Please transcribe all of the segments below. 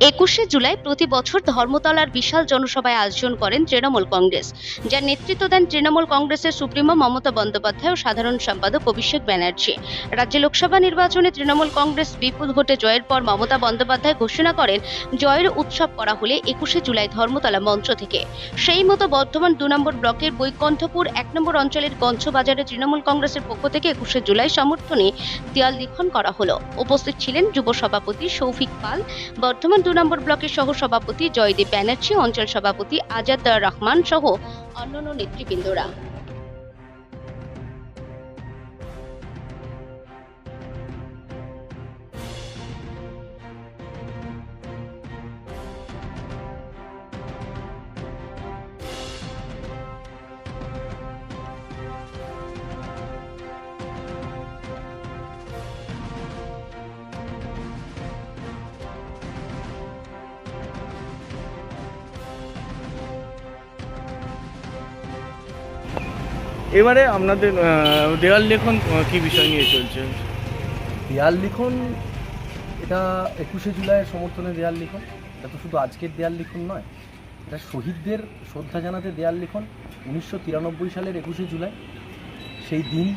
21শে জুলাই প্রতি বছর ধর্মতলার বিশাল জনসভায় আয়োজন করেন তৃণমূল কংগ্রেস, যার নেতৃত্ব দেন তৃণমূল কংগ্রেসের সুপ্রিমো মমতা বন্দ্যোপাধ্যায় ও সাধারণ সম্পাদক অভিষেক ব্যানার্জি। রাজ্যে লোকসভা নির্বাচনে তৃণমূল কংগ্রেস বিপুল ভোটে জয়ের পর মমতা বন্দ্যোপাধ্যায় ঘোষণা করেন জয়ের উৎসব করা হলে 21শে জুলাই ধর্মতলা মঞ্চ থেকে। সেই মতো বর্ধমান 2 নম্বর ব্লকের বৈকুণ্ঠপুর 1 নম্বর অঞ্চলের গঞ্জবাজারে তৃণমূল কংগ্রেসের পক্ষ থেকে 21শে জুলাই সমর্থনে দেয়াল লিখন করা হলো। উপস্থিত ছিলেন যুব সভাপতি সৌভিক পাল, বর্ধমান 2 নম্বর ব্লকের সহ সভাপতি জয়দীপ ব্যানার্জি, অঞ্চল সভাপতি আজাদ রহমান সহ অন্যান্য নেতৃবৃন্দরা। এবারে আপনাদের দেওয়াল লেখন কি বিষয় নিয়ে চলছে? দেয়াল লিখন, এটা 21শে জুলাইয়ের সমর্থনে দেয়াল লিখন। এটা তো শুধু আজকের দেয়াল লিখন নয়, এটা শহীদদের শ্রদ্ধা জানাতে দেয়াল লিখন। 1993 সালের 21শে জুলাই, সেই দিন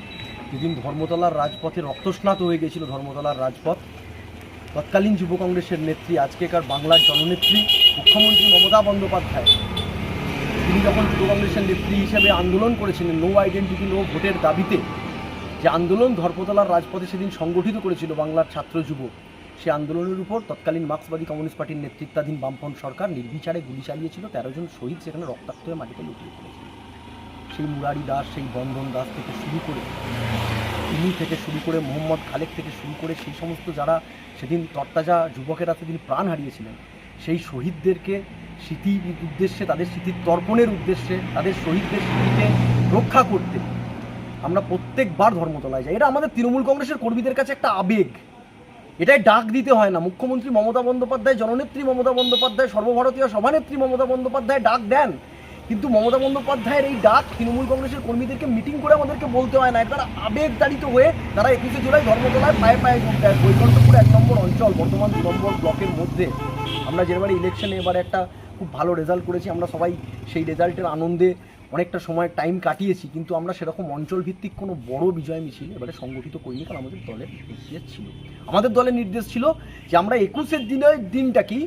যেদিন ধর্মতলার রাজপথে রক্তস্নাত হয়ে গেছিল ধর্মতলার রাজপথ। তৎকালীন যুব কংগ্রেসের নেত্রী, আজকেকার বাংলার জননেত্রী মুখ্যমন্ত্রী মমতা বন্দ্যোপাধ্যায়, তিনি যখন যুব কংগ্রেসের নেত্রী হিসেবে আন্দোলন করেছিলেন নো আইডেন্টিটি নো ভোটের দাবিতে, যে আন্দোলন ধর্মতলার রাজপথে সেদিন সংগঠিত করেছিল বাংলার ছাত্র যুব, সে আন্দোলনের উপর তৎকালীন মার্ক্সবাদী কমিউনিস্ট পার্টির নেতৃত্বাধীন বামফ্রন্ট সরকার নির্বিচারে গুলি চালিয়েছিল। 13 জন শহীদ সেখানে রক্তাক্ত হয়ে মাটিতে লুটিয়ে পড়েছিল। সেই মুরারি দাস, সেই বন্ধন দাস থেকে শুরু করে, তিনি থেকে শুরু করে মোহাম্মদ খালেক থেকে শুরু করে সেই সমস্ত যারা সেদিন তরতাজা যুবকেরা সেদিন প্রাণ হারিয়েছিলেন, সেই শহীদদেরকে স্মৃতির উদ্দেশ্যে, তাদের স্মৃতির তর্পণের উদ্দেশ্যে, তাদের শহীদদের স্মৃতিকে রক্ষা করতে আমরা প্রত্যেকবার ধর্মতলায় যাই। এটা আমাদের তৃণমূল কংগ্রেসের কর্মীদের কাছে একটা আবেগ। এটাই ডাক দিতে হয় না। মুখ্যমন্ত্রী মমতা বন্দ্যোপাধ্যায়, জননেত্রী মমতা বন্দ্যোপাধ্যায়, সর্বভারতীয় সভানেত্রী মমতা বন্দ্যোপাধ্যায় ডাক দেন, কিন্তু মমতা বন্দ্যোপাধ্যায়ের এই ডাক তৃণমূল কংগ্রেসের কর্মীদেরকে মিটিং করে আমাদেরকে বলতে হয় না। তারা আবেগতাড়িত হয়ে তারা 21শে জুলাই ধর্মতলায় পায়ে পায়ে যোগ দেয়। বৈকুণ্ঠপুর 1 নম্বর অঞ্চল, বর্তমান 2 নম্বর ব্লকের মধ্যে আমরা যেবারে ইলেকশনে এবারে একটা খুব ভালো রেজাল্ট করেছি, আমরা সবাই সেই রেজাল্টের আনন্দে অনেকটা সময় টাইম কাটিয়েছি, কিন্তু আমরা সেরকম অঞ্চলভিত্তিক কোনো বড় বিজয় মিছিল এবারে সংগঠিত করিনি, কারণ আমাদের দলের নির্দেশ ছিল, আমাদের দলের নির্দেশ ছিল যে আমরা 21শে দিনের দিনটা কি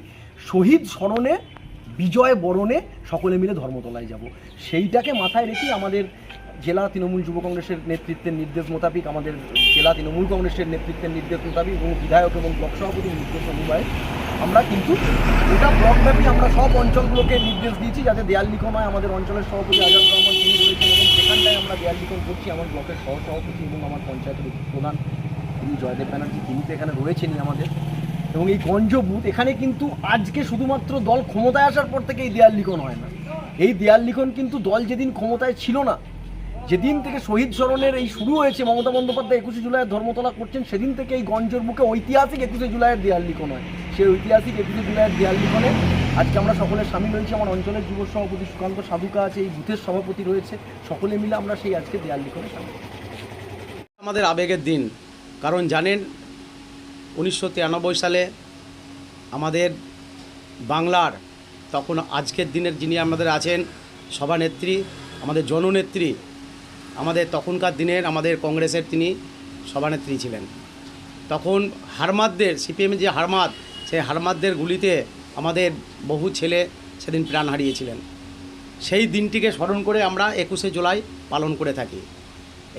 শহীদ স্মরণে, বিজয় বরণে সকলে মিলে ধর্মতলায় যাব। সেইটাকে মাথায় রেখে আমাদের জেলা তৃণমূল যুব কংগ্রেসের নেতৃত্বের নির্দেশ মোতাবেক, আমাদের জেলা তৃণমূল কংগ্রেসের নেতৃত্বের নির্দেশ মোতাবেক এবং বিধায়ক এবং ব্লক সভাপতির নির্দেশ অনুযায়ী আমরা কিন্তু গোটা ব্লকব্যাপী আমরা সব অঞ্চলগুলোকে নির্দেশ দিয়েছি যাতে দেয়াল লিখন হয়। আমাদের অঞ্চলের সভাপতি আজাদ রহমান তিনি রয়েছেন এবং সেখানটায় আমরা দেয়াল লিখন করছি। আমার ব্লকের সহসভাপতি এবং আমার পঞ্চায়েতের প্রধান তিনি জয়দেব ব্যানার্জি, তিনি তো এখানে রয়েছেনই আমাদের। এবং এই গঞ্জ বুথ, এখানে কিন্তু আজকে শুধুমাত্র দল ক্ষমতায় আসার পর থেকে এই দেয়াল লিখন হয় না। এই দেয়াল লিখন কিন্তু দল যেদিন ক্ষমতায় ছিল না, যেদিন থেকে শহীদ স্মরণের এই শুরু হয়েছে, মমতা বন্দ্যোপাধ্যায় 21শে জুলাইয়ের ধর্মতলা করছেন, সেদিন থেকে এই গঞ্জের বুকে ঐতিহাসিক 21শে জুলাইয়ের দেয়াল লিখন হয়। সেই ঐতিহাসিক 21শে জুলাইয়ের দেয়াল লিখনে আজকে আমরা সকলে সামিল হয়েছি। আমার অঞ্চলের যুব সভাপতি সুকান্ত সাধুকা আছে, এই বুথের সভাপতি রয়েছে, সকলে মিলে আমরা সেই আজকে দেয়াল লিখনে সামিল। আমাদের আবেগের দিন, কারণ জানেন 1993 সালে আমাদের বাংলার, তখন আজকের দিনের যিনি আমাদের আছেন সভানেত্রী, আমাদের জননেত্রী, আমাদের তখনকার দিনের আমাদের কংগ্রেসের তিনি সভানেত্রী ছিলেন। তখন হারমাদদের, সিপিএমের যে হারমাদ, সেই হারমাদদের গুলিতে আমাদের বহু ছেলে সেদিন প্রাণ হারিয়েছিলেন। সেই দিনটিকে স্মরণ করে আমরা 21শে জুলাই পালন করে থাকি।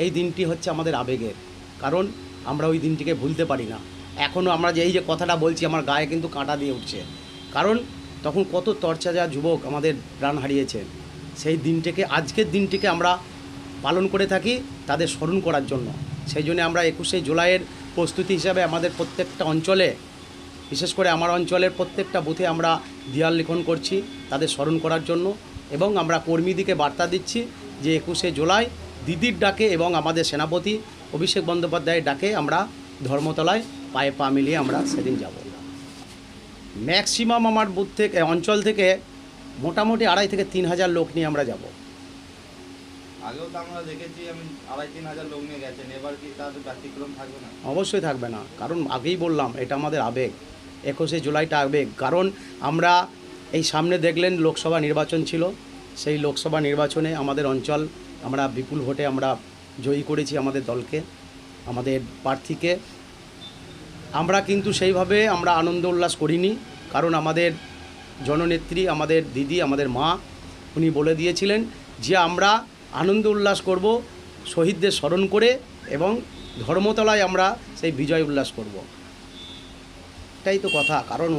এই দিনটি হচ্ছে আমাদের আবেগের, কারণ আমরা ওই দিনটিকে ভুলতে পারি না। এখনও আমরা যে এই যে কথাটা বলছি, আমার গায়ে কিন্তু কাঁটা দিয়ে উঠছে, কারণ তখন কত তরতাজা যুবক আমাদের প্রাণ হারিয়েছে। সেই দিনটিকে, আজকের দিনটিকে আমরা পালন করে থাকি তাদের স্মরণ করার জন্য। সেই জন্য আমরা 21শে জুলাইয়ের প্রস্তুতি হিসাবে আমাদের প্রত্যেকটা অঞ্চলে, বিশেষ করে আমার অঞ্চলের প্রত্যেকটা বুথে আমরা দেয়াল লিখন করছি তাদের স্মরণ করার জন্য, এবং আমরা কর্মীদিকে বার্তা দিচ্ছি যে 21শে জুলাই দিদির ডাকে এবং আমাদের সেনাপতি অভিষেক বন্দ্যোপাধ্যায়ের ডাকে আমরা ধর্মতলায় পায়ে পা মিলিয়ে আমরা সেদিন যাব। ম্যাক্সিমাম আমার বুথ থেকে, অঞ্চল থেকে মোটামুটি 2,500 থেকে 3,000 লোক নিয়ে আমরা যাব। আগেও তো আমরা দেখেছি, আমি 2,500-3,000 লোক নিয়ে গেছেন, এবার কি তাদের ব্যতিক্রম থাকবে না? অবশ্যই থাকবে না, কারণ আগেই বললাম এটা আমাদের আবেগ। 21শে জুলাইটা আবেগ, কারণ আমরা এই সামনে দেখলেন লোকসভা নির্বাচন ছিল, সেই লোকসভা নির্বাচনে আমাদের অঞ্চল আমরা বিপুল ভোটে আমরা জয়ী করেছি আমাদের দলকে, আমাদের প্রার্থীকে। আমরা কিন্তু সেইভাবে আমরা আনন্দ উল্লাস করিনি, কারণ আমাদের জননেত্রী, আমাদের দিদি, আমাদের মা, উনি বলে দিয়েছিলেন যে আমরা আনন্দ উল্লাস করব শহীদদের স্মরণ করে এবং ধর্মতলায় আমরা সেই বিজয় উল্লাস করব। এটাই তো কথা, কারণ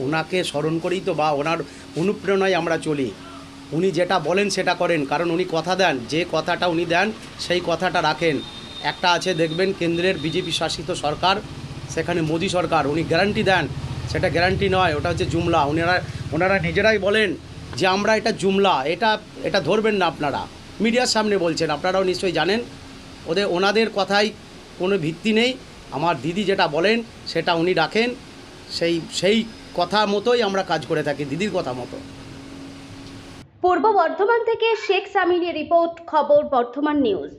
ওনাকে স্মরণ করেই তো বা ওনার অনুপ্রেরণায় আমরা চলি। উনি যেটা বলেন সেটা করেন, কারণ উনি কথা দেন, যে কথাটা উনি দেন সেই কথাটা রাখেন। একটা আছে দেখবেন কেন্দ্রের বিজেপি শাসিত সরকার, সেখানে মোদি সরকার, উনি গ্যারান্টি দেন, সেটা গ্যারান্টি নয়, ওটা হচ্ছে জুমলা। ওনারা নিজেরাই বলেন যে আমরা এটা জুমলা, এটা ধরবেন না আপনারা, মিডিয়ার সামনে বলছেন, আপনারাও নিশ্চয়ই জানেন। ওনাদের কথায় কোনো ভিত্তি নেই। আমার দিদি যেটা বলেন সেটা উনি রাখেন, সেই কথা মতোই আমরা কাজ করে থাকি, দিদির কথা মতো। পূর্ব বর্ধমান থেকে শেখ সামিনের রিপোর্ট, খবর বর্ধমান নিউজ।